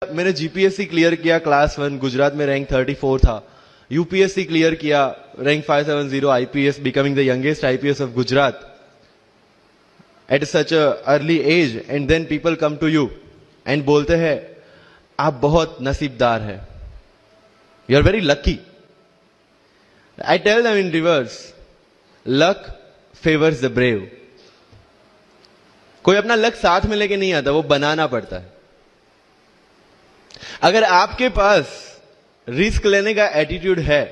मैंने GPSC clear किया class 1 Gujarat में रैंक 34 था। यूपीएससी क्लियर किया rank 570 IPS becoming the youngest IPS of Gujarat at such a early age and then people come to you and बोलते हैं आप बहुत नसीबदार है, you are very lucky. I tell them in reverse, luck favours the brave. कोई अपना luck साथ में लेके नहीं आता, वो बनाना पड़ता है। अगर आपके पास रिस्क लेने का एटीट्यूड है,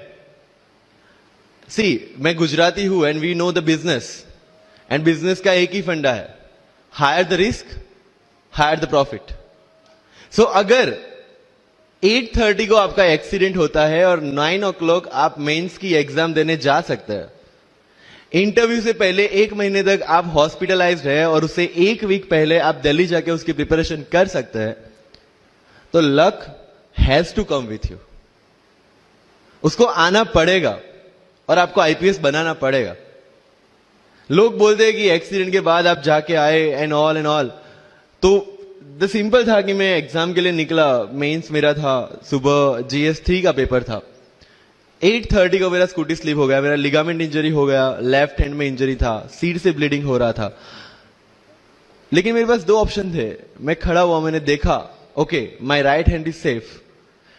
मैं गुजराती हूं and we know the business, and business का एक ही फंडा है, higher the risk higher the profit. So अगर 8:30 को आपका एक्सीडेंट होता है और 9 o'clock आप मेंस की एग्जाम देने जा सकते हैं, इंटरव्यू से पहले 1 महीने तक आप हॉस्पिटलाइज्ड है और उससे 1 वीक पहले आप दिल्ली जाके उसकी प्रिपरेशन कर सकते हैं, तो luck has to come with you. उसको आना पड़ेगा और आपको आईपीएस बनाना पड़ेगा। लोग बोलते हैं कि एक्सीडेंट के बाद आप जाके आए एंड ऑल, तो द सिंपल था कि मैं एग्जाम के लिए निकला, मेंस मेरा था, सुबह GS3 का पेपर था। 8:30 को मेरा स्कूटी स्लिप हो गया, मेरा लिगामेंट इंजरी हो गया, लेफ्ट हैंड में इंजरी था, सीट से ब्लीडिंग हो रहा था। लेकिन मेरे पास 2 ऑप्शन थे। मैं खड़ा हुआ, मैंने देखा okay, my right hand is safe,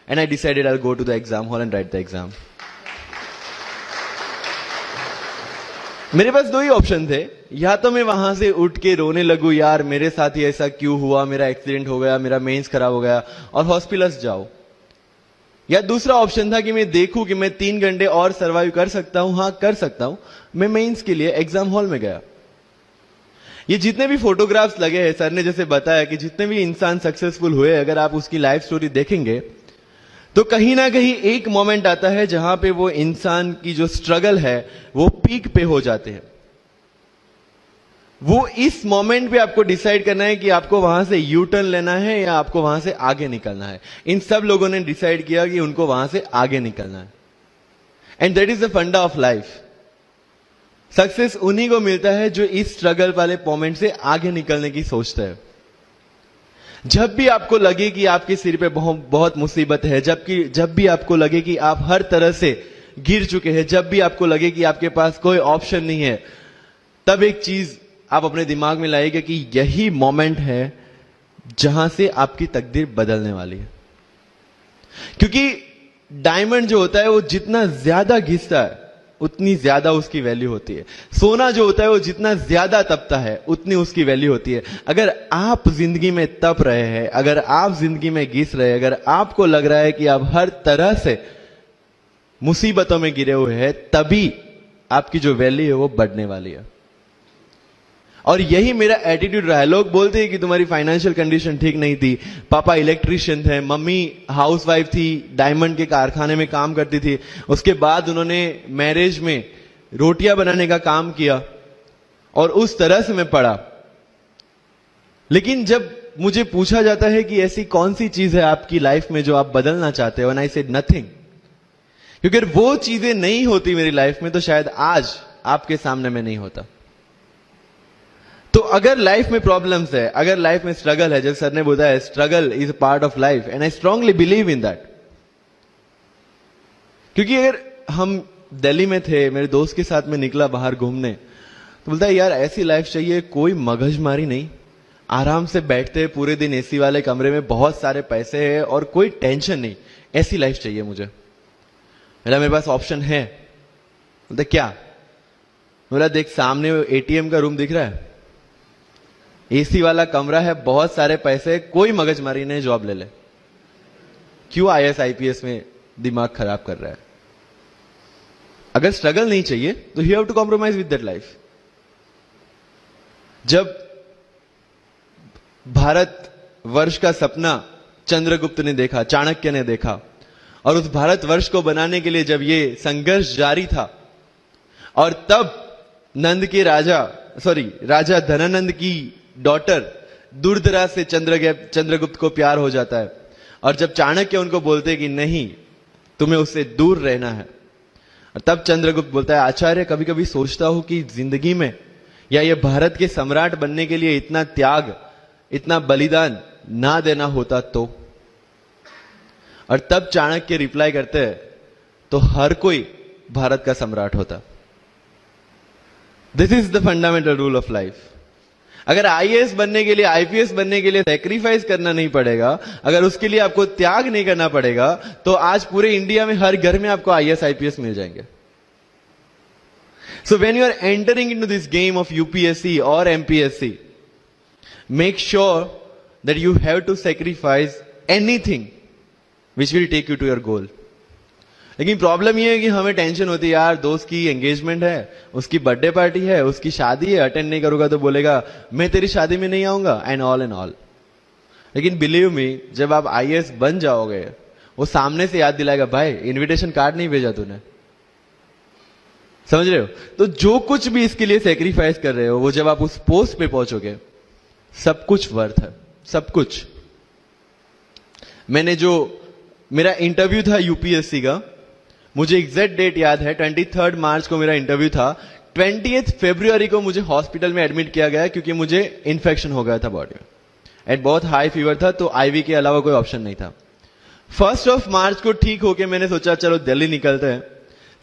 and I decided I'll go to the exam hall and write the exam. मेरे पास 2 ही ऑप्शन थे, या तो मैं वहां से उठ के रोने लगूं, यार मेरे साथ ही ऐसा क्यों हुआ, मेरा एक्सीडेंट हो गया, मेरा मेंस खराब हो गया, और हॉस्पिटल जाओ। या दूसरा ऑप्शन था कि मैं देखूं कि मैं 3 घंटे और सर्वाइव कर सकता हूं। हाँ, कर सकता हूं। मैं मेंस के लिए एग्जाम हॉल में गया। ये जितने भी फोटोग्राफ्स लगे हैं, सर ने जैसे बताया कि जितने भी इंसान सक्सेसफुल हुए, अगर आप उसकी लाइफ स्टोरी देखेंगे तो कहीं ना कहीं एक मोमेंट आता है जहां पे वो इंसान की जो स्ट्रगल है वो पीक पे हो जाते हैं। वो इस मोमेंट पे आपको डिसाइड करना है कि आपको वहां से यू टर्न लेना है या आपको वहां से आगे निकलना है। इन सब लोगों ने डिसाइड किया कि उनको वहां से आगे निकलना है, एंड दैट इज द फंडा ऑफ लाइफ। सक्सेस उन्हीं को मिलता है जो इस स्ट्रगल वाले मोमेंट से आगे निकलने की सोचते हैं। जब भी आपको लगे कि आपके सिर पे बहुत मुसीबत है, जब भी आपको लगे कि आप हर तरह से गिर चुके हैं, जब भी आपको लगे कि आपके पास कोई ऑप्शन नहीं है, तब एक चीज आप अपने दिमाग में लाइएगा कि यही मोमेंट है जहां से आपकी तकदीर बदलने वाली है। क्योंकि डायमंड जो होता है वो जितना ज्यादा घिसता है उतनी ज्यादा उसकी वैल्यू होती है। सोना जो होता है वो जितना ज्यादा तपता है उतनी उसकी वैल्यू होती है। अगर आप जिंदगी में तप रहे हैं, अगर आप जिंदगी में घिस रहे हैं, अगर आपको लग रहा है कि आप हर तरह से मुसीबतों में गिरे हुए हैं, तभी आपकी जो वैल्यू है वो बढ़ने वाली है। और यही मेरा एटीट्यूड रहा है। लोग बोलते हैं कि तुम्हारी फाइनेंशियल कंडीशन ठीक नहीं थी, पापा इलेक्ट्रिशियन थे, मम्मी हाउसवाइफ थी, डायमंड के कारखाने में काम करती थी, उसके बाद उन्होंने मैरिज में रोटियां बनाने का काम किया, और उस तरह से मैं पढ़ा। लेकिन जब मुझे पूछा जाता है कि ऐसी कौन सी चीज है आपकी लाइफ में जो आप बदलना चाहते हो, एंड आई सेड नथिंग। क्योंकि अगर वो चीजें नहीं होती मेरी लाइफ में तो शायद आज आपके सामने में नहीं होता। तो अगर लाइफ में प्रॉब्लम्स है, अगर लाइफ में स्ट्रगल है, जैसे सर ने बताया struggle is a part of life, and I strongly believe in that. क्योंकि अगर हम दिल्ली में थे, मेरे दोस्त के साथ में निकला बाहर घूमने, तो बोलता है यार ऐसी लाइफ चाहिए, कोई मगजमारी नहीं, आराम से बैठते हैं पूरे दिन एसी वाले कमरे में, बहुत सारे पैसे हैं और कोई टेंशन नहीं, ऐसी लाइफ चाहिए मुझे। मेरे पास ऑप्शन है। बोलता क्या? बोला देख सामने एटीएम का रूम दिख रहा है, एसी वाला कमरा है, बहुत सारे पैसे, कोई मगजमारी नहीं, जॉब ले ले। क्यों IAS IPS में दिमाग खराब कर रहा है? अगर स्ट्रगल नहीं चाहिए तो you have to compromise with that life. जब भारत वर्ष का सपना चंद्रगुप्त ने देखा, चाणक्य ने देखा, और उस भारत वर्ष को बनाने के लिए जब ये संघर्ष जारी था, और तब राजा धनानंद की डॉटर दूरदराज से चंद्रगुप्त को प्यार हो जाता है, और जब चाणक्य उनको बोलते कि नहीं तुम्हें उससे दूर रहना है, और तब चंद्रगुप्त बोलता है आचार्य कभी कभी सोचता हूं कि जिंदगी में या ये भारत के सम्राट बनने के लिए इतना त्याग, इतना बलिदान ना देना होता तो। और तब चाणक्य रिप्लाई करते हैं तो हर कोई भारत का सम्राट होता। This is the fundamental rule of life. अगर आईएएस बनने के लिए, आईपीएस बनने के लिए सैक्रिफाइस करना नहीं पड़ेगा, अगर उसके लिए आपको त्याग नहीं करना पड़ेगा, तो आज पूरे इंडिया में हर घर में आपको आईएएस आईपीएस मिल जाएंगे। So when you are entering into this game of UPSC or MPSC, make sure that you have to sacrifice anything which will take you to your goal. लेकिन प्रॉब्लम ये है कि हमें टेंशन होती है, यार दोस्त की एंगेजमेंट है, उसकी बर्थडे पार्टी है, उसकी शादी है, अटेंड नहीं करूंगा तो बोलेगा मैं तेरी शादी में नहीं आऊंगा, एंड ऑल। लेकिन बिलीव मी, जब आप आईएएस बन जाओगे, वो सामने से याद दिलाएगा, भाई इनविटेशन कार्ड नहीं भेजा तूने। समझ रहे हो? तो जो कुछ भी इसके लिए सेक्रीफाइस कर रहे हो, वो जब आप उस पोस्ट पे पहुंचोगे, सब कुछ वर्थ है, सब कुछ। मेरा इंटरव्यू था यूपीएससी का, मुझे एग्जैक्ट डेट याद है, 23 मार्च को मेरा इंटरव्यू था। 20 फरवरी को मुझे हॉस्पिटल में एडमिट किया गया क्योंकि मुझे इन्फेक्शन हो गया था बॉडी में, एंड बहुत हाई फीवर था, तो आईवी के अलावा कोई ऑप्शन नहीं था। 1 मार्च को ठीक होके मैंने सोचा चलो दिल्ली निकलते हैं।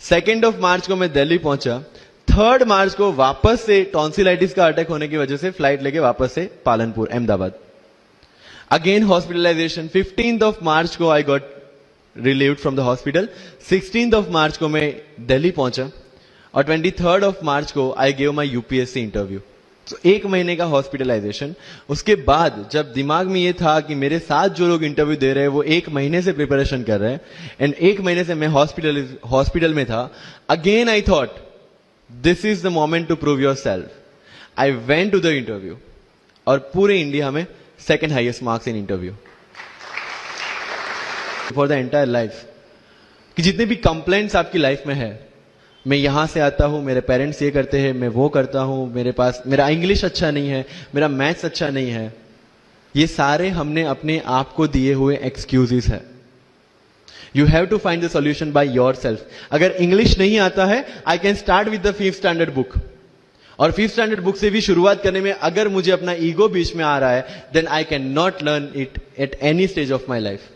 2 मार्च को मैं दिल्ली पहुंचा। 3 मार्च को वापस से टॉन्सिलाइटिस का अटैक होने की वजह से फ्लाइट लेके वापस से पालनपुर, अहमदाबाद। Again hospitalisation. 15 मार्च को I got relieved from the hospital. 16 मार्च को मैं दिल्ली पहुंचा और 23 मार्च को I gave my UPSC interview. तो 1 महीने का हॉस्पिटलाइजेशन। उसके बाद जब दिमाग में ये था कि मेरे साथ जो लोग इंटरव्यू दे रहे हैं वो 1 महीने से प्रिपरेशन कर रहे हैं, एंड 1 महीने से मैं हॉस्पिटल में था, again I thought this is the moment to prove yourself. I went to the interview और पूरे इंडिया में 2nd highest marks in interview for the entire life. कि जितने भी कंप्लेंट्स आपकी लाइफ में है, मैं यहां से आता हूं, मेरे पेरेंट्स ये करते हैं, मैं वो करता हूं, मेरा इंग्लिश अच्छा नहीं है, मेरा मैथ्स अच्छा नहीं है, ये सारे हमने अपने आप को दिए हुए एक्सक्यूजेस है। You have to find the solution by yourself. अगर इंग्लिश नहीं आता है, I can start with the 5th standard book, और 5th स्टैंडर्ड बुक से भी शुरुआत करने में अगर मुझे अपना ईगो बीच में आ रहा है, then I can not learn it at any stage of my life.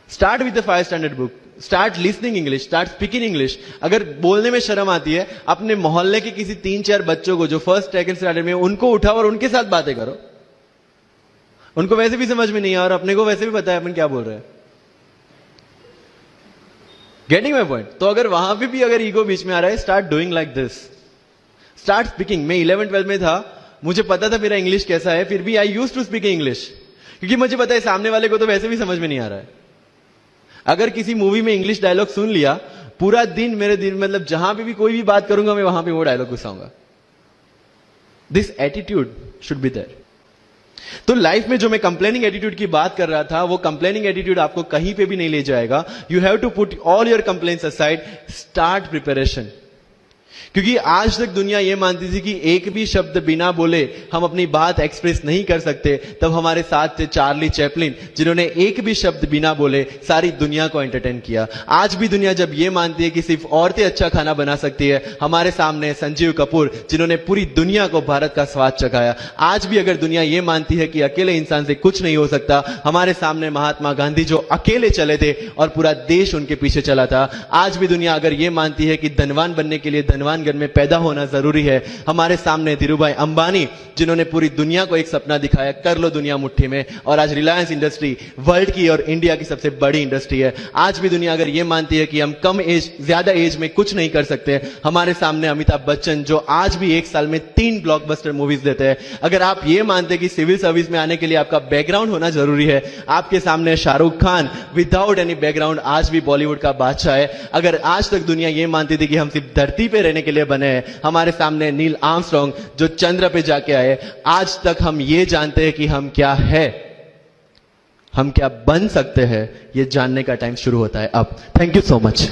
Start with the 5th standard book, start listening English, start speaking English. अगर बोलने में शर्म आती है, अपने मोहल्ले के किसी 3-4 बच्चों को जो 1st 2nd स्टैंडर्ड में, उनको उठाओ और उनके साथ बातें करो। उनको वैसे भी समझ में नहीं आ, और अपने को वैसे भी पता है अपन क्या बोल रहे हैं। Getting my point? तो अगर वहां पे भी अगर ईगो बीच में आ रहा है, start doing like this, start speaking. मैं 11th-12th में था, मुझे पता था मेरा इंग्लिश कैसा है, फिर भी I used to speak English, क्योंकि मुझे पता है सामने वाले को तो वैसे भी समझ में नहीं आ रहा है। अगर किसी मूवी में इंग्लिश डायलॉग सुन लिया, पूरा दिन मेरे दिन, मतलब जहां पे भी कोई भी बात करूंगा, मैं वहां पे वो डायलॉग घुसाऊंगा। This attitude should be there. तो लाइफ में जो मैं कंप्लेनिंग एटीट्यूड की बात कर रहा था, वो कंप्लेनिंग एटीट्यूड आपको कहीं पे भी नहीं ले जाएगा। You have to put all your complaints aside, start preparation. क्योंकि आज तक दुनिया यह मानती थी कि एक भी शब्द बिना बोले हम अपनी बात एक्सप्रेस नहीं कर सकते। तब हमारे साथ थे चार्ली चैपलिन, जिन्होंने एक भी शब्द बिना बोले सारी दुनिया को एंटरटेन किया। आज भी दुनिया जब यह मानती है कि सिर्फ औरतें अच्छा खाना बना सकती है, हमारे सामने संजीव कपूर, जिन्होंने पूरी दुनिया को भारत का स्वाद चखाया। आज भी अगर दुनिया यह मानती है कि अकेले इंसान से कुछ नहीं हो सकता, हमारे सामने महात्मा गांधी, जो अकेले चले थे और पूरा देश उनके पीछे चला था। आज भी दुनिया अगर यह मानती है कि धनवान बनने के लिए धनवान घर में पैदा होना जरूरी है, हमारे सामने धीरूभाई अंबानी, जिन्होंने पूरी दुनिया को एक सपना दिखाया, कर लो दुनिया मुट्ठी में, और आज रिलायंस इंडस्ट्री वर्ल्ड की और इंडिया की सबसे बड़ी इंडस्ट्री है। आज भी दुनिया अगर यह मानती है कि हम कम एज, ज्यादा एज में कुछ नहीं कर सकते, हमारे सामने अमिताभ बच्चन, जो आज भी 1 साल में 3 ब्लॉकबस्टर मूवीज देते हैं। अगर आप ये मानते हैं कि सिविल सर्विस में आने के लिए आपका बैकग्राउंड होना जरूरी है, आपके सामने Shahrukh Khan without any background आज भी बॉलीवुड का बादशाह है। अगर आज तक दुनिया ये मानती थी कि हम सिर्फ धरती पे रहने के लिए बने हैं, हमारे सामने नील आर्मस्ट्रॉन्ग, जो चंद्र पे जाके आए, आज तक हम ये जानते हैं कि हम क्या है, हम क्या बन सकते हैं, ये जानने का टाइम शुरू होता है अब। Thank you so much.